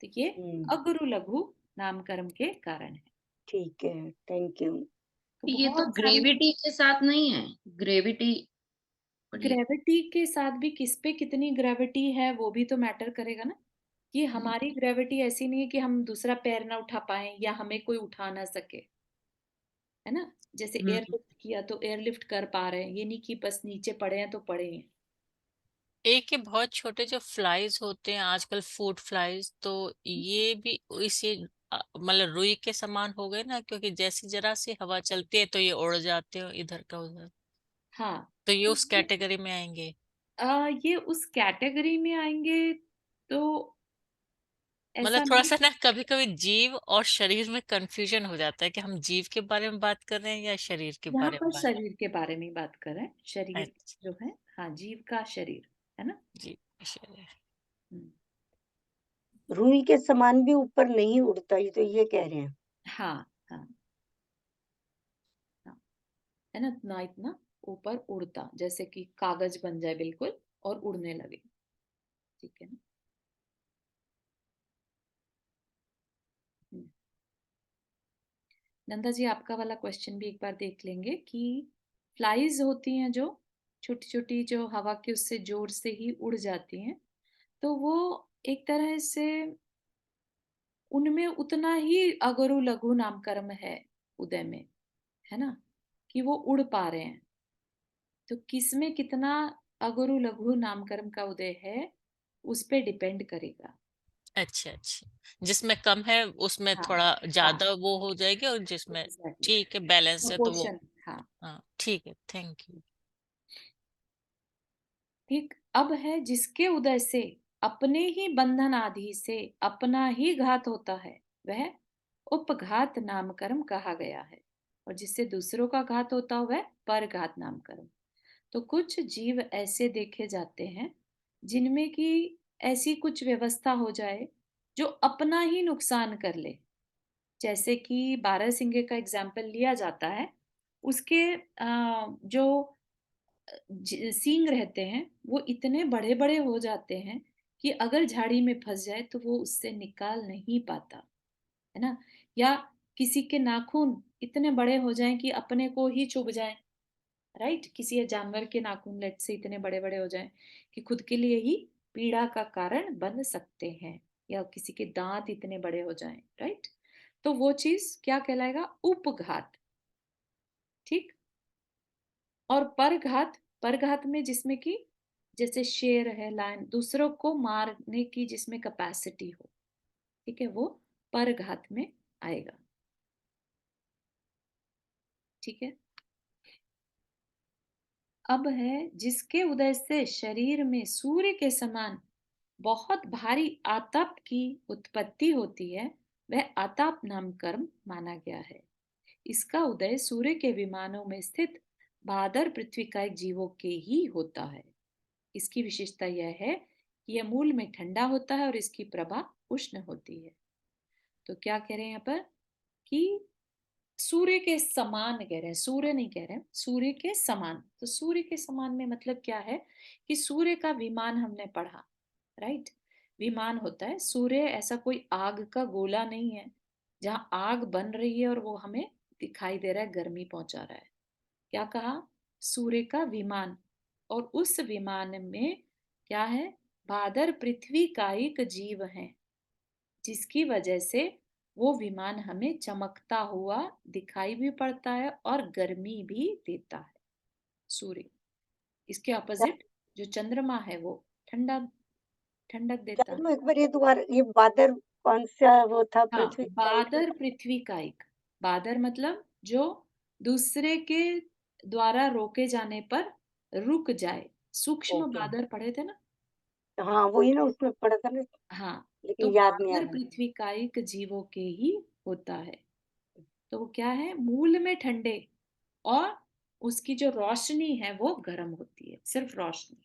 तो ये अगुरु लघु नामकरण के कारण है। ठीक है, थैंक यू। तो ये तो बहुत सारी ग्रेविटी के साथ नहीं है, ग्रेविटी ग्रेविटी के साथ भी किस पे कितनी ग्रेविटी है वो भी तो मैटर करेगा ना, कि हमारी ग्रेविटी ऐसी नहीं है कि हम दूसरा पैर ना उठा पाए या हमें कोई उठा ना सके, है ना। जैसे एयरलिफ्ट किया तो एयरलिफ्ट कर पा रहे हैं, ये नहीं कि बस नीचे पड़े हैं तो पड़े हैं। एक ये बहुत छोटे जो फ्लाइज होते हैं आजकल, फूड फ्लाइज, तो ये भी इसी मतलब रुई के समान हो गए ना, क्योंकि जैसी जरा सी हवा चलती है तो ये उड़ जाते हैं इधर का उधर, हाँ, तो ये तो उस कैटेगरी में आएंगे। ये उस कैटेगरी में आएंगे। तो मतलब ऐसा थोड़ा नहीं, सा ना कभी कभी जीव और शरीर में कंफ्यूजन हो जाता है कि हम जीव के बारे में बात कर रहे हैं या शरीर के यहाँ बारे पर में बात। शरीर के बारे में बात कर रहे हैं, शरीर अच्छा जो है, हाँ, जीव का शरीर, है ना। जी, शरीर। हम्म, रुई के समान भी ऊपर नहीं उड़ता, ये तो ये कह रहे हैं। हाँ हाँ हाँ, है ना, ना इतना ऊपर उड़ता जैसे कि कागज बन जाए बिल्कुल और उड़ने लगे, ठीक है ना। हम्म। नंदा जी, आपका वाला क्वेश्चन भी एक बार देख लेंगे कि फ्लाइज होती हैं जो छोटी छोटी, जो हवा के उससे जोर से ही उड़ जाती हैं, तो वो एक तरह से उनमें उतना ही अगरु लघु नामकर्म है उदय में, है ना, कि वो उड़ पा रहे हैं। तो किस में कितना अगरु लघु नामकर्म का उदय है उस पे डिपेंड करेगा। अच्छा अच्छा, जिसमें कम है उसमें हाँ थोड़ा हाँ, ज्यादा वो हो जाएगी, और जिसमें एग्जैक्टली, ठीक है बैलेंस है तो वो। प्रोपोर्शन, हाँ। हाँ ठीक है, थैंक यू। ठीक, अब है जिसके उदय से अपने ही बंधन आदि से अपना ही घात होता है, वह उपघात नामकर्म कहा गया है, और जिससे दूसरों का घात होता है वह परघात नामकर्म। तो कुछ जीव ऐसे देखे जाते हैं जिनमें कि ऐसी कुछ व्यवस्था हो जाए जो अपना ही नुकसान कर ले। जैसे कि बारहसिंगे का एग्जाम्पल लिया जाता है, उसके जो सींग रहते हैं वो इतने बड़े बड़े हो जाते हैं कि अगर झाड़ी में फंस जाए तो वो उससे निकाल नहीं पाता, है ना। या किसी के नाखून इतने बड़े हो जाएं कि अपने को ही चुभ जाएं, राइट, किसी जानवर के नाखून लेट से इतने बड़े बड़े हो जाएं कि खुद के लिए ही पीड़ा का कारण बन सकते हैं, या किसी के दांत इतने बड़े हो जाएं, राइट। तो वो चीज क्या कहलाएगा, उपघात, ठीक। और परघात, परघात में जिसमें कि जैसे शेर है, लायन, दूसरों को मारने की जिसमें कैपेसिटी हो, ठीक है, वो परघात में आएगा, ठीक है। अब है जिसके उदय से शरीर में सूर्य के समान बहुत भारी आताप की उत्पत्ति होती है, वह आताप नाम कर्म माना गया है। इसका उदय सूर्य के विमानों में स्थित भादर पृथ्वी का एक जीवों के ही होता है। इसकी विशेषता यह है कि यह मूल में ठंडा होता है और इसकी प्रभा उष्ण होती है। तो क्या कह रहे हैं यहाँ पर कि सूर्य के समान कह रहे हैं, सूर्य नहीं कह रहे हैं, सूर्य के समान। तो सूर्य के समान में मतलब क्या है कि सूर्य का विमान हमने पढ़ा, राइट। विमान होता है, सूर्य ऐसा कोई आग का गोला नहीं है जहां आग बन रही है और वो हमें दिखाई दे रहा है, गर्मी पहुंचा रहा है। क्या कहा, सूर्य का विमान, और उस विमान में क्या है, भादर पृथ्वी का एक जीव है, जिसकी वजह से वो विमान हमें चमकता हुआ दिखाई भी पड़ता है और गर्मी भी देता है, सूर्य। इसके ऑपोजिट जो चंद्रमा है वो ठंडा, ठंडक देता है। चलो एक बार ये दोबारा, ये बादर कौन सा वो था, हाँ, पृथ्वी का एक? बादर पृथ्वी का एक, बादर मतलब जो दूसरे के द्वारा रोके जाने पर रुक जाए, सूक्ष्म ओके, बादर पढ़े थे ना। हाँ वही ना, उसमें पढ़ा था ना, हाँ, तो लेकिन याद नहीं आ बादर रहा। पृथ्वी का एक जीवों के ही होता है। तो वो क्या है, मूल में ठंडे, और उसकी जो रोशनी है वो गर्म होती है, सिर्फ रोशनी।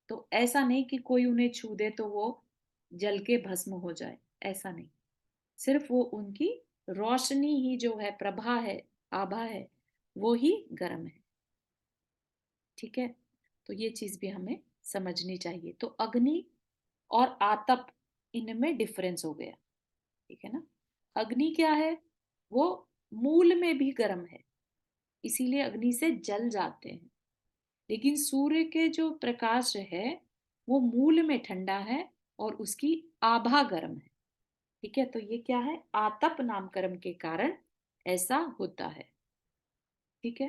तो ऐसा नहीं कि कोई उन्हें छू दे तो वो जल के भस्म हो जाए, ऐसा नहीं। सिर्फ वो उनकी रोशनी ही जो है, प्रभा है, आभा है, वो ही गर्म है, ठीक है। तो ये चीज भी हमें समझनी चाहिए। तो अग्नि और आतप, इनमें डिफरेंस हो गया, ठीक है ना। अग्नि क्या है, वो मूल में भी गर्म है, इसीलिए अग्नि से जल जाते हैं। लेकिन सूर्य के जो प्रकाश है वो मूल में ठंडा है और उसकी आभा गर्म है, ठीक है। तो ये क्या है, आतप नामकरण के कारण ऐसा होता है, ठीक है।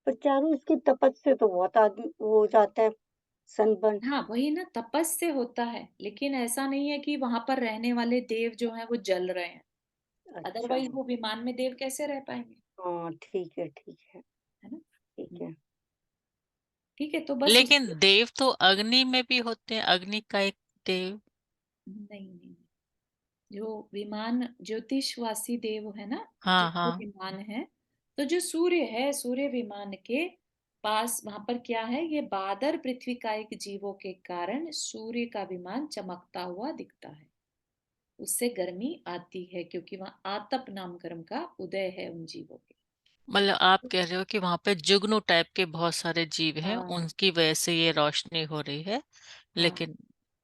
पर चारू इसकी तपस्या से तो बहुत आदमी वो हो जाता है सनबर्न। हाँ वही ना, तपस से होता है, लेकिन ऐसा नहीं है कि वहां पर रहने वाले देव जो हैं वो जल रहे हैं, अच्छा, अदरवाइज वो विमान में देव कैसे रह पाएंगे, हाँ ठीक है ठीक है है ना। ठीक है। ठीक है, तो बस लेकिन उसको देव तो अग्नि में भी होते हैं, अग्नि का एक देव। नहीं नहीं, जो विमान ज्योतिषवासी देव है ना, हाँ जिसके हाँ। विमान है, तो जो सूर्य है, सूर्य विमान के पास वहां पर क्या है, ये बादर पृथ्वी का एक जीवों के कारण सूर्य का विमान चमकता हुआ दिखता है, उससे गर्मी आती है, क्योंकि वहां आतप नामकरण का उदय है उन जीवों के। मतलब आप कह रहे हो कि वहां पे जुगनू टाइप के बहुत सारे जीव हैं, हाँ उनकी वजह से ये रोशनी हो रही है। हाँ, लेकिन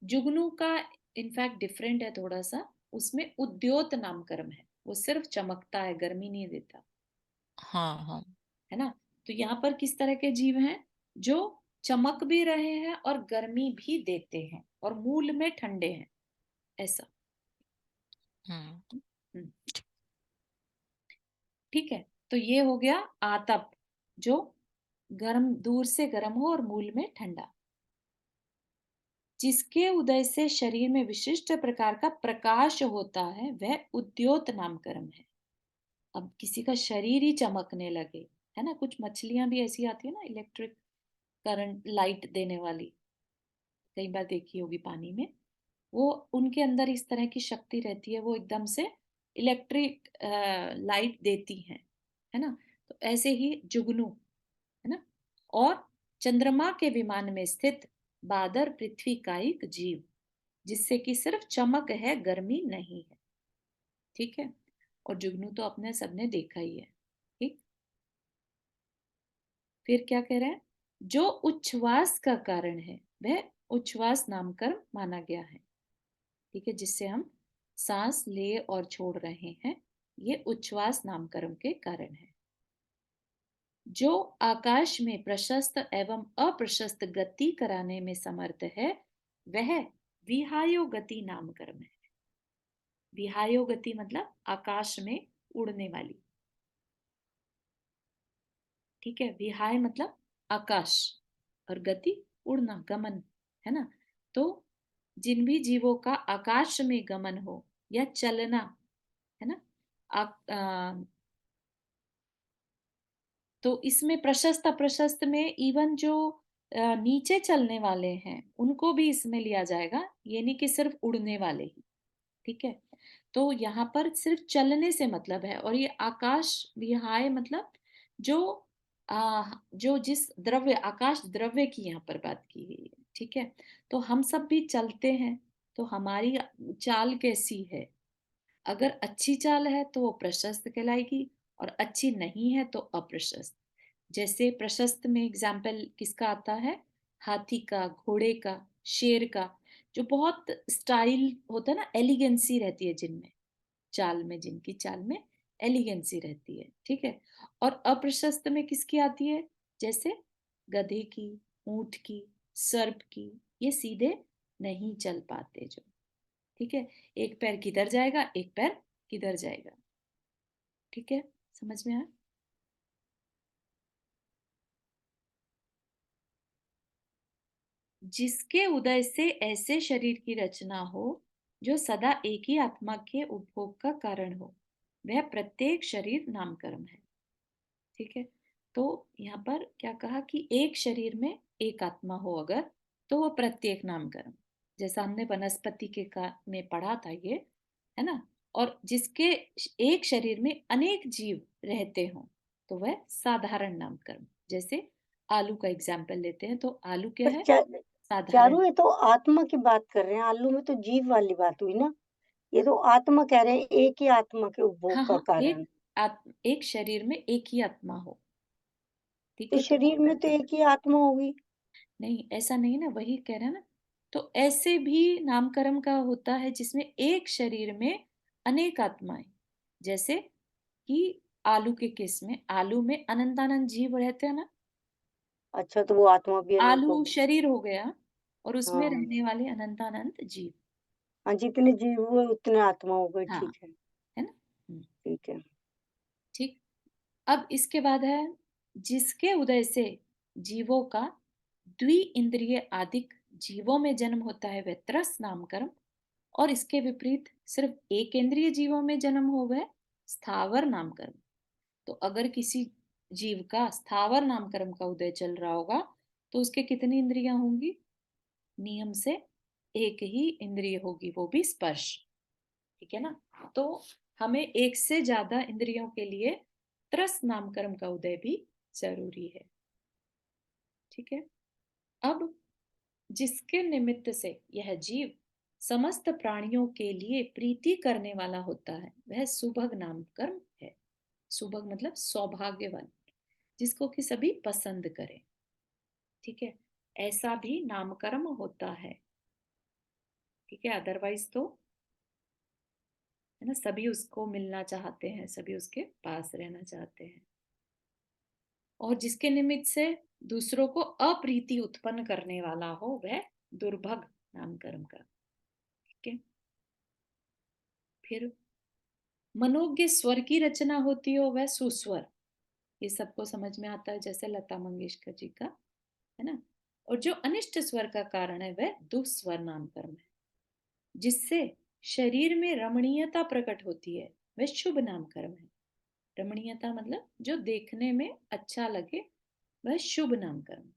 जुगनू का इनफैक्ट डिफरेंट है थोड़ा सा, उसमें उद्योत नामकरण है, वो सिर्फ चमकता है, गर्मी नहीं देता, हाँ हाँ। है ना। तो यहाँ पर किस तरह के जीव हैं, जो चमक भी रहे हैं और गर्मी भी देते हैं और मूल में ठंडे हैं, ऐसा। हम्म। हम्म, ठीक है। तो ये हो गया आतप, जो गर्म, दूर से गर्म हो और मूल में ठंडा, जिसके उदय से शरीर में विशिष्ट प्रकार का प्रकाश होता है, वह उद्योत नामकरण है। अब किसी का शरीर ही चमकने लगे, है ना, कुछ मछलियां भी ऐसी आती है ना, इलेक्ट्रिक करंट लाइट देने वाली, कई बार देखी होगी पानी में, वो उनके अंदर इस तरह की शक्ति रहती है, वो एकदम से इलेक्ट्रिक लाइट देती हैं, है ना। तो ऐसे ही जुगनू, है ना, और चंद्रमा के विमान में स्थित बादर पृथ्वी का एक जीव, जिससे कि सिर्फ चमक है, गर्मी नहीं है, ठीक है। और जुगनू तो अपने सबने देखा ही है, ठीक। फिर क्या कह रहे हैं, जो उच्छ्वास का कारण है वह उच्छ्वास नामकरण माना गया है, ठीक है, जिससे हम सांस ले और छोड़ रहे हैं, ये उच्छ्वास नामकरण के कारण है। जो आकाश में प्रशस्त एवं अप्रशस्त गति कराने में समर्थ है, वह विहायो गति नामकरण है। विहायो गति मतलब आकाश में उड़ने वाली, ठीक है। विहाय मतलब आकाश, और गति उड़ना, गमन, है ना। तो जिन भी जीवों का आकाश में गमन हो या चलना, है ना, आ, आ, तो इसमें प्रशस्त अप्रशस्त में इवन जो नीचे चलने वाले हैं उनको भी इसमें लिया जाएगा, ये नहीं कि सिर्फ उड़ने वाले ही, ठीक है। तो यहाँ पर सिर्फ चलने से मतलब है, और ये आकाश विहाय मतलब जो जो जिस द्रव्य, आकाश द्रव्य की यहाँ पर बात की गई है, ठीक है। तो हम सब भी चलते हैं, तो हमारी चाल कैसी है, अगर अच्छी चाल है तो वो प्रशस्त कहलाएगी, और अच्छी नहीं है तो अप्रशस्त। जैसे प्रशस्त में एग्जाम्पल किसका आता है, हाथी का, घोड़े का, शेर का, जो बहुत स्टाइल होता है ना, एलिगेंसी रहती है जिनमें, चाल में, जिनकी चाल में एलिगेंसी रहती है, ठीक है। और अप्रशस्त में किसकी आती है, जैसे गधे की, ऊंट की, सर्प की, ये सीधे नहीं चल पाते जो, ठीक है, एक पैर किधर जाएगा, एक पैर किधर जाएगा, ठीक है, समझ में आया। जिसके उदय से ऐसे शरीर की रचना हो जो सदा एक ही आत्मा के उपभोग का कारण हो, वह प्रत्येक शरीर नामकरण है, ठीक है। तो यहाँ पर क्या कहा कि एक शरीर में एक आत्मा हो अगर, तो वो प्रत्येक नामकरण, जैसा हमने वनस्पति के का में पढ़ा था ये, है ना। और जिसके एक शरीर में अनेक जीव रहते हों, तो वह साधारण नामकरण, जैसे आलू का एग्जाम्पल लेते हैं, तो आलू क्या पर है, चारू साधारण। ये तो आत्मा की बात कर रहे हैं, आलू में तो जीव वाली बात हुई ना। ये तो आत्मा कह रहे हैं, एक ही आत्मा के उपभोग हाँ का हाँ, कारण। एक शरीर में एक ही आत्मा हो, ठीक तो है, तो वो शरीर में तो प्रत्येक। एक ही आत्मा होगी। नहीं, ऐसा नहीं ना, वही कह रहे हैं ना। तो ऐसे भी नामकर्म का होता है जिसमें एक शरीर में अनेक आत्माएं, जैसे कि आलू के केस में, आलू में अनंतानंद जीव रहते हैं ना। अच्छा, तो वो आत्मा भी अनंत आलू होगी। शरीर हो गया और उसमें हाँ रहने वाले अनंतानंद जीव। हाँ, जितने जीव हुए उतने आत्मा हो गए, हाँ, ठीक है। है ना। ठीक है। ठीक। अब इसके बाद है, जिसके उदय से जीवों का द्वि इंद्रिय आदिक जीवों में जन्म होता है वह त्रस नामकर्म, और इसके विपरीत सिर्फ एक इंद्रिय जीवों में जन्म हो वह स्थावर नामकर्म। तो अगर किसी जीव का स्थावर नामकर्म का उदय चल रहा होगा तो उसके कितनी इंद्रियां होंगी? नियम से एक ही इंद्रिय होगी, वो भी स्पर्श। ठीक है ना। तो हमें एक से ज्यादा इंद्रियों के लिए त्रस नामकर्म का उदय भी जरूरी है। ठीक है। अब जिसके निमित्त से यह जीव समस्त प्राणियों के लिए प्रीति करने वाला होता है वह सुभग नामकर्म है। सुभग मतलब सौभाग्यवान, जिसको कि सभी पसंद करें। ठीक है, ऐसा भी नामकर्म होता है। ठीक है, अदरवाइज तो है ना, सभी उसको मिलना चाहते हैं, सभी उसके पास रहना चाहते हैं। और जिसके निमित्त से दूसरों को अप्रीति उत्पन्न करने वाला हो वह दुर्भग नामकर्म का। ठीक है। फिर मनोज्ञ स्वर की रचना होती हो वह सुस्वर, ये सबको समझ में आता है, जैसे लता मंगेशकर जी का, है ना। और जो अनिष्ट स्वर का कारण है वह दुस्वर नामकर्म है। जिससे शरीर में रमणीयता प्रकट होती है वह शुभ नामकर्म है। रमणीयता मतलब जो देखने में अच्छा लगे, वह शुभ नामकर्म।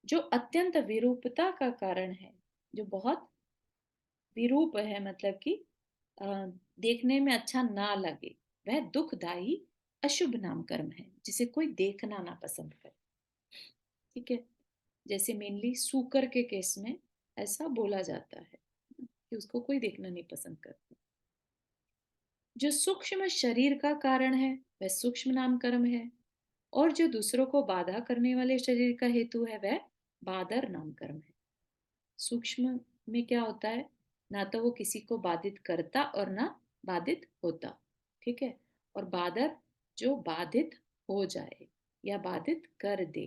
जो अत्यंत विरूपता का कारण है, जो बहुत विरूप है, मतलब कि अ, देखने में अच्छा ना लगे, वह दुखदाई अशुभ नामकर्म है, जिसे कोई देखना ना पसंद करे। ठीक है। जैसे मेनली सूकर के केस में ऐसा बोला जाता है कि उसको कोई देखना नहीं पसंद करता। जो सूक्ष्म शरीर का कारण है वह सूक्ष्म नामकर्म है, और जो दूसरों को बाधा करने वाले शरीर का हेतु है वह बादर नामकर्म है। सूक्ष्म में क्या होता है, ना तो वो किसी को बाधित करता और ना बाधित होता। ठीक है। और बादर जो बाधित हो जाए या बाधित कर दे।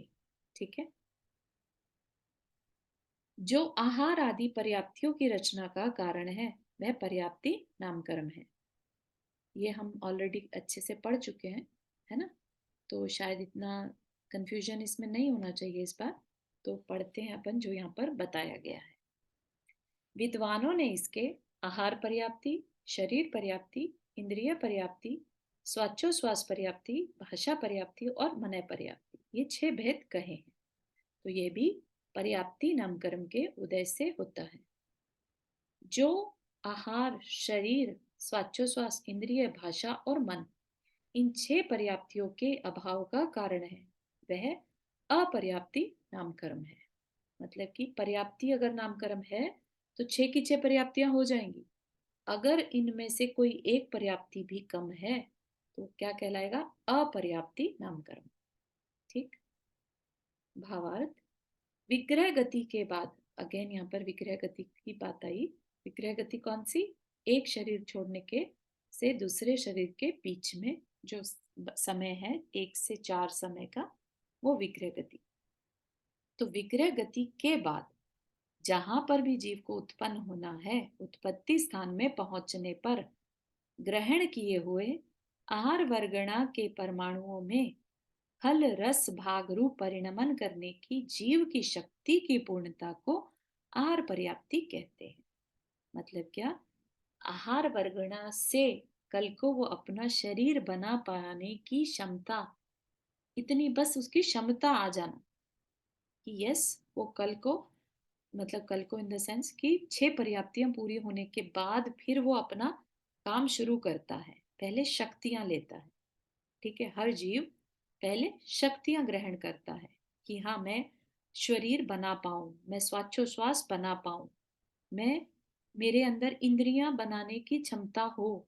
ठीक है। जो आहार आदि पर्याप्तियों की रचना का कारण है वह पर्याप्ति नामकर्म है। ये हम ऑलरेडी अच्छे से पढ़ चुके हैं, है ना। तो शायद इतना कंफ्यूजन इसमें नहीं होना चाहिए इस बार। तो पढ़ते हैं अपन जो यहाँ पर बताया गया है। विद्वानों ने इसके आहार पर्याप्ति, शरीर पर्याप्ति, इंद्रिय पर्याप्ति, स्वाचोश्वास पर्याप्ति, भाषा पर्याप्ति और मनय पर्याप्ति, ये 6 भेद कहे हैं। तो ये भी पर्याप्ति नामकर्म के उदय से होता है। जो आहार, शरीर, स्वाचोश्वास, इंद्रिय, भाषा और मन, इन 6 पर्याप्तियों के अभाव का कारण है वह अपर्याप्ति नामकर्म है। मतलब कि पर्याप्ति अगर नामकर्म है तो 6 की 6 पर्याप्तियां हो जाएंगी। अगर इनमें से कोई एक पर्याप्ति भी कम है तो क्या कहलाएगा? अपर्याप्ति नामकर्म। ठीक। भावार्थ, विग्रह गति के बाद, अगेन यहाँ पर विग्रह गति की बात आई। विग्रह गति कौन सी? एक शरीर छोड़ने के से दूसरे शरीर के बीच में जो समय है 1 से 4 समय का, वो विग्रह गति। तो विग्रह गति के बाद जहां पर भी जीव को उत्पन्न होना है, उत्पत्ति स्थान में पहुंचने पर ग्रहण किए हुए आहार वर्गणा के परमाणुओं में फल रस भाग रूप परिणमन करने की जीव की शक्ति की पूर्णता को आहार पर्याप्ति कहते हैं। मतलब क्या? आहार वर्गणा से कल को वो अपना शरीर बना पाने की क्षमता, इतनी बस उसकी क्षमता आ जाना कि यस वो कल को, मतलब कल को इन द सेंस कि 6 पर्याप्तियां पूरी होने के बाद फिर वो अपना काम शुरू करता है, पहले शक्तियां लेता है। ठीक है। हर जीव पहले शक्तियां ग्रहण करता है कि हाँ मैं शरीर बना पाऊं, मैं स्वाचोश्वास बना पाऊं, मैं, मेरे अंदर इंद्रियां बनाने की क्षमता हो,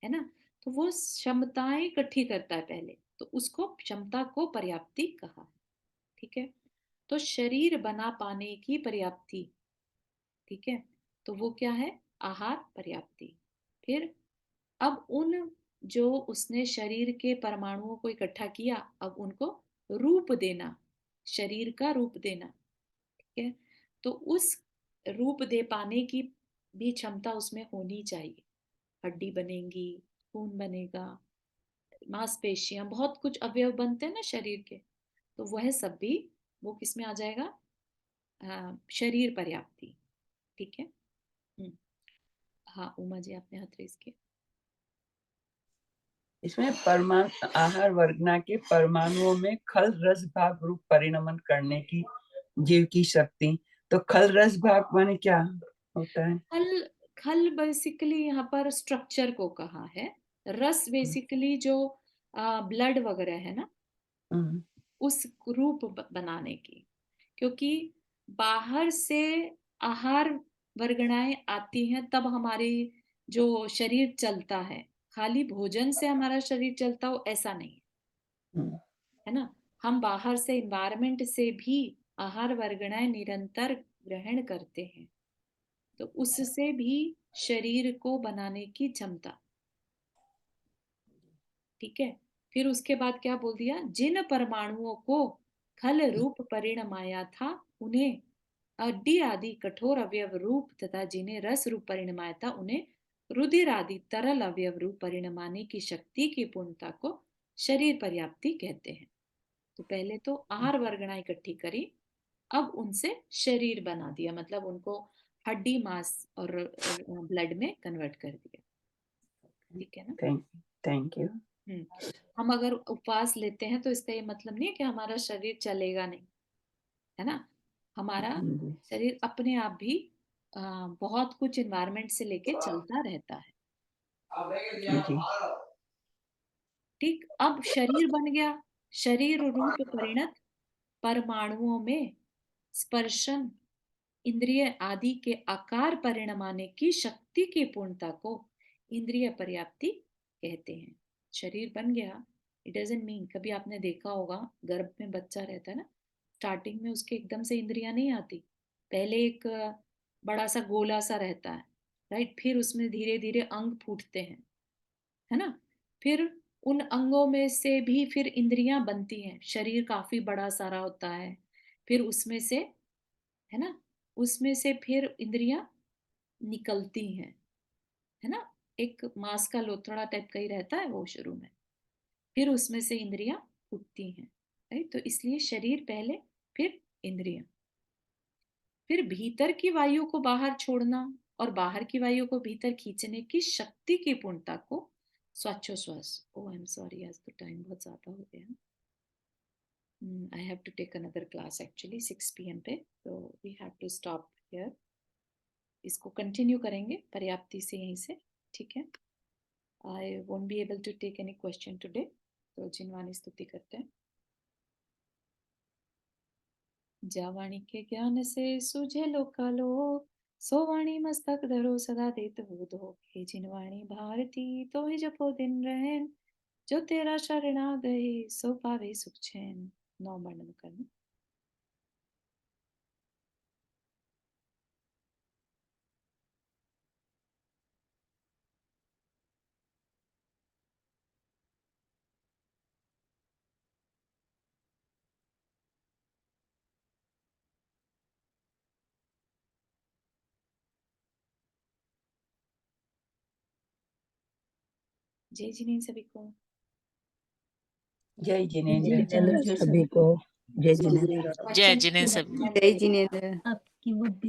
है ना। तो वो क्षमताएं इकट्ठी करता है पहले, तो उसको क्षमता को पर्याप्ति कहा है। ठीक है। तो शरीर बना पाने की पर्याप्ति, ठीक है, तो वो क्या है, आहार पर्याप्ति। फिर अब उन जो उसने शरीर के परमाणुओं को इकट्ठा किया, अब उनको रूप देना, शरीर का रूप देना, ठीक है, तो उस रूप दे पाने की भी क्षमता उसमें होनी चाहिए। हड्डी बनेगी, खून बनेगा, मांसपेशियां, बहुत कुछ अवयव बनते हैं ना शरीर के, तो वह सब भी वो किस में आ जाएगा, शरीर पर्याप्ति, ठीक है। हाँ उमा जी आपने हाथ रेज किया। इसमें परमाणु आहार वर्गना के परमाणुओं में खल रस भाग रूप परिणमन करने की जीव की शक्ति, तो खल रस भाग माने क्या होता है? खल बेसिकली यहाँ पर स्ट्रक्चर को कहा है, रस बेसिकली जो ब्लड वगैरह है ना, उस रूप बनाने की, क्योंकि बाहर से आहार वर्गणाएं आती हैं तब हमारी जो शरीर चलता है, खाली भोजन से हमारा शरीर चलता हो ऐसा नहीं है ना, हम बाहर से इन्वायरमेंट से भी आहार वर्गणाएं निरंतर ग्रहण करते हैं, तो उससे भी शरीर को बनाने की क्षमता, ठीक है। फिर उसके बाद क्या बोल दिया, जिन परमाणुओं को खल रूप परिणमाया था उन्हें अड्डी आदि कठोर अवयव रूप, तथा जिन्हें रस रूप परिणमाया था उन्हें रुधिर आदि तरल अवयव रूप परिणमाने की शक्ति की पूर्णता को शरीर पर्याप्ति कहते हैं। तो पहले तो आहार वर्गणा इकट्ठी करी, अब उनसे शरीर बना दिया, मतलब उनको हड्डी, मांस और ब्लड में कन्वर्ट कर दिया, ठीक है ना। Thank you. हम अगर उपवास लेते हैं तो इसका ये मतलब नहीं है कि हमारा शरीर चलेगा नहीं, है ना, हमारा शरीर अपने आप भी बहुत कुछ इन्वायरमेंट से लेके चलता रहता है, ठीक। अब शरीर बन गया, शरीर रूप परिणत परमाणुओं में स्पर्शन इंद्रिय आदि के आकार परिणमाने की शक्ति की पूर्णता को इंद्रिय पर्याप्ति कहते हैं। शरीर बन गया, इट डजंट मीन, कभी आपने देखा होगा गर्भ में बच्चा रहता है ना, स्टार्टिंग में उसके एकदम से इंद्रियां नहीं आती, पहले एक बड़ा सा गोला सा रहता है, राइट, फिर उसमें धीरे धीरे अंग फूटते हैं, है ना, फिर उन अंगों में से भी फिर इंद्रियां बनती हैं, शरीर काफी बड़ा सारा होता है, फिर उसमें से, है ना, उसमें से फिर इंद्रियां निकलती हैं, है ना, एक मांस का लोथड़ा टाइप का ही रहता है वो शुरू में, फिर उसमें से इंद्रियां उठती हैं, राइट। तो इसलिए शरीर पहले, फिर इंद्रियां, फिर भीतर की वायु को बाहर छोड़ना और बाहर की वायु को भीतर खींचने की शक्ति की पूर्णता को स्वाचोश्वास। ओ आई एम सॉरी, आज तो टाइम बहुत ज्यादा हो गया, I have to take another class actually 6 PM पे, so we have to stop here. इसको कंटिन्यू करेंगे पर्याप्ति से यहीं से, ठीक है। I won't be able to take any question today, तो जिनवानी स्तुति करते हैं। जावाणी के ज्ञान से सूझे लोकालोक, सो वाणी मस्तक धरो सदा देत बोधो, हे जिनवाणी भारती तो ही जपो दिन रहन, जो तेरा शरणागए सो पावे सुख चैन। 9 वर्णन करना। जय जिनेन्द्र सभी को। जय जिनेन्द्र जिनेन्द्र सभी को। जय जय जिनेन्द्र सभी को। आपकी बुद्धि